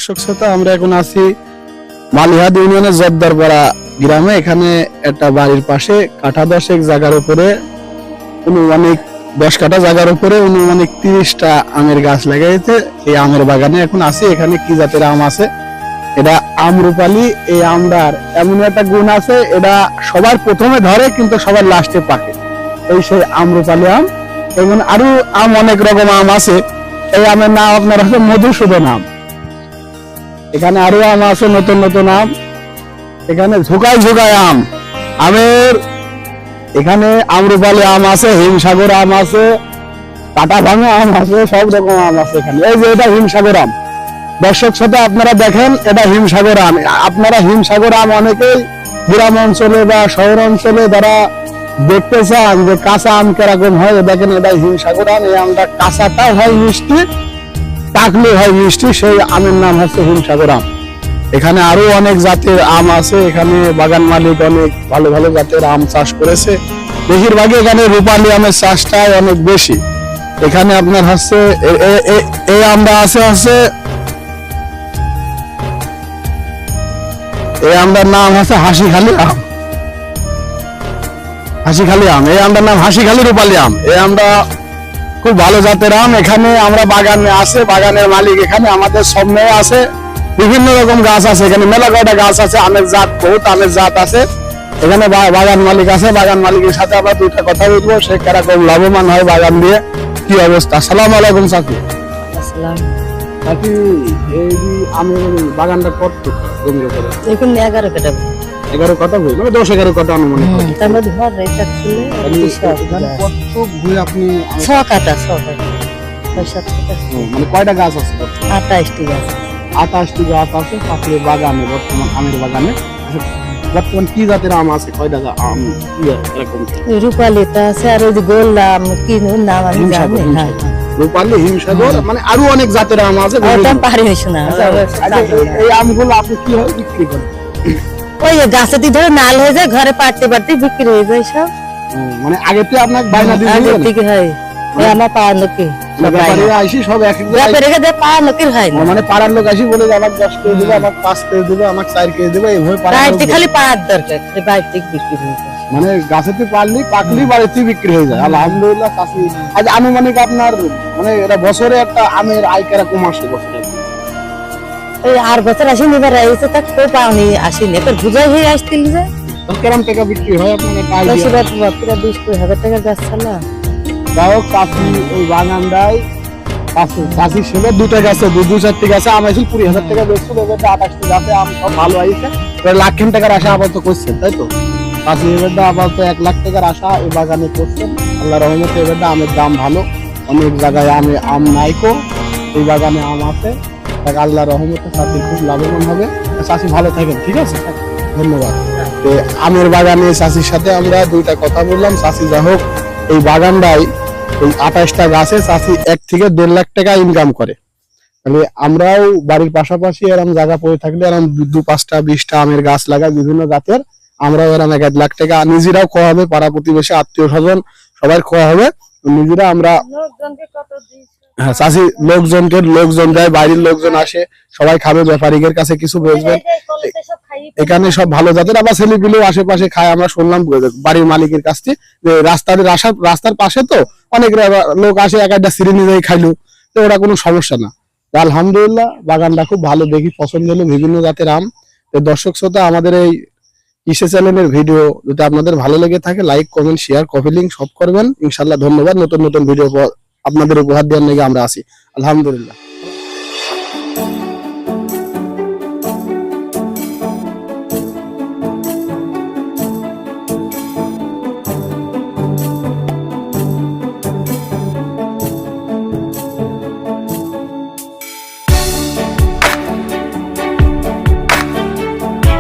দর্শক শ্রোতা, আমরা এখন আছি মালিহাদ ইউনিয়নের জব্দারপাড়া গ্রামে। এখানে একটা বাড়ির পাশে কাঠা 10 জায়গার উপরে অনুমানিক 10 কাঠা জায়গার উপরে অনুমানিক 30টা আমের গাছ লাগাইছে। এই আমের বাগানে এখন আছি। এখানে কি জাতের আম আছে? এটা আম্রপালি। এই আমটার এমন একটা গুণ আছে, এটা সবার প্রথমে ধরে কিন্তু সবার লাস্টে পাকে। এই সেই আম্রপালি আম। এবং আরো আম অনেক রকম আম আছে। এই আমের নাম আপনার হচ্ছে মধুসূদন আম। এখানে আরো আম আছে, নতুন নতুন আম। এখানে ঝুকাই ঝুকাই আম আমের। এখানে আম্রপালি আম আছে, হিমসাগর আম আছে, কাটা ভাঙা আম আছে, সব রকম আম আছে এখানে। এই যে এটা হিমসাগর আম। দর্শক শ্রোতা, আপনারা দেখেন, এটা হিমসাগর আম। আপনারা হিমসাগর আম অনেকেই গ্রাম অঞ্চলে বা শহর অঞ্চলে যারা দেখতে চান যে কাঁচা আম কিরকম হয়, দেখেন এটা হিমসাগর আম। এই আমটা কাঁচাটাও হয় মিষ্টি, পাকলে হয় মিষ্টি। সেই আমের নাম হচ্ছে হিমসাগর আম। এখানে আরো অনেক জাতের আম আছে। এখানে বাগান মালিক অনেক ভালো ভালো জাতের আম চাষ করেছে। বেশিরভাগই এখানে রূপালী আমের চাষটাই অনেক বেশি। এখানে আপনার হচ্ছে এই আমটা আছে এই আমটার নাম হচ্ছে হাসিখালি আম। হাসিখালি আম, এই আমটার নাম হাসিখালি রূপালী আম। এই আমটা খুব ভালো জাতের আম। এখানে আমরা বাগানে আছে, বাগানের মালিক এখানে আমাদের সামনে আছে। বিভিন্ন রকম গাছ আছে এখানে, মেলা কয়টা গাছ আছে, আমের জাত, বহুত আমের জাত আছে এখানে। বাগান মালিক আছে, বাগান মালিকের সাথে আমরা দুইটা কথা বলবো, সে কিরকম লাভবান হয় বাগান দিয়ে, কি অবস্থা। আসসালামু আলাইকুম চাচি। আসসালাম। চাচি, এই আমের বাগানটা কত জমির উপরে? এখন 11 কাটা 11 কাঠা বই, মানে 10-11 কাঠা অনুমানিক হবে। তার মধ্যে ঘর রেখা ছিল কত ভুঁই আপনি? 6 কাটা 6-7 কাটা। মানে কয়টা গাছ আছে? 28টি গাছ। 28টি গাছ আছে পাখির বাগানে, বর্তমান আমের বাগানে। বর্তমান কি জাতের আম আছে? কয়টা আম এরকম? রূপালিটা আছে, আর ওই যে গোলাম কি নাম আমি জানি না। রূপালী, হিমসাগর, মানে আরো অনেক জাতের আম আছে। ওটা পারি না। এই আমগুলো আপনি কিভাবে বিক্রি করেন? ওই গাছে দিয়ে ধরে নাল হয়ে যায়, ঘরে পাড়তে পাড়তে বিক্রি হয়ে যায় সব। মানে আগে তো আপনাকে বাইনা দিয়ে দিলেন? ঠিক হয়। ওই আমার পাড়ার লোকে ব্যাপারীরা আইসি সব এক এক জায়গায়, রেখে দেয়, পাড়ার লোকের হয় না। মানে পাড়ার লোক আসি বলে যে আমাকে 10 কেজি দেবে, আমাকে 5 কেজি দেবে, আমাকে 4 কেজি দেবে, এইভাবে পাড়ার লোক বাড়িতে খালি পাড়ার দরকার, বাড়িতে বিক্রি হয়ে যায়। মানে গাছেতে পারলি পাকলি বাড়িতে বিক্রি হয়ে যায়। আলহামদুলিল্লাহ চাষি। আজ আনুমানিক আপনার মানে এটা বছরে একটা আমের আয় কিরকম আসে বছরে? এই 8 বছর আসেনি, এবার এসে তাক তো পাওনি, আসেনি, এবার বুঝাই হয়ে আসছিল যে কেরম টাকা বিক্রি হয় আপনার একটা আইডিয়া? 20-25 হাজার টাকা গাছ ছাড়া। যাই হোক, চাষি ওই বাগানটাই চাষি সেবা 2টা গাছে 2-4টি গাছে আম আসছিল 20,000 টাকা বেচছিল। এবার 28টি গাছে আম সব ভালো আইছে। এবার লাখ টাকার আশা আপাতত করছেন, তাই তো? চাষি এবারটা আপাতত 1 লাখ টাকার আশা এই বাগানে করছেন। আল্লাহ রহমতে এবারটা আমের দাম ভালো। অনেক জায়গায় আম নাইকো, এই বাগানে আম আছে। আল্লাহ রহমতে চাষি খুব লাভবান হবে। চাষি ভালো থাকেন, ঠিক আছে, ধন্যবাদ। তো আমের বাগানে চাষির সাথে আমরা 2টা কথা বললাম। চাষি যা হোক, এই বাগানটাই এই 28টা গাছে চাষি 1 থেকে 1.5 লাখ টাকা ইনকাম করে। তাহলে আমরাও বাড়ির পাশাপাশি এরকম জায়গা পড়ে থাকলে এরকম 2-5টা 20টা আমের গাছ লাগাই বিভিন্ন জাতের, আমরাও এরকম 1 লাখ টাকা নিজেরাও খাওয়া হবে, পাড়া প্রতিবেশী আত্মীয় স্বজন সবাই খাওয়া হবে, নিজেরা আমরা। হ্যাঁ চাষি লোকজন যায়, বাইরের লোকজন আসে, সবাই খাবে, ব্যাপারীদের কাছে কিছু বেচবেন। এখানে সব ভালো জাতের, আবার ছেলেপিলেও আশেপাশে খায়। আমরা শুনলাম বাড়ির মালিকের কাছ থেকে যে রাস্তার পাশে তো অনেক লোক আসে, একটা সিঁড়ি নিয়ে খাইলো, তো ওরা কোনো সমস্যা না। আলহামদুলিল্লাহ বাগানটা খুব ভালো, দেখি পছন্দ হলো বিভিন্ন জাতের আম। তো দর্শক শ্রোতা, আমাদের এই কৃষি চ্যানেলের ভিডিও যদি আপনাদের ভালো লেগে থাকে, like, comment, share, copy link সব করবেন ইনশাল্লাহ। ধন্যবাদ। নতুন নতুন ভিডিও আপনাদের উপহার দেওয়ার লেগে আমরা আছি। আলহামদুলিল্লাহ।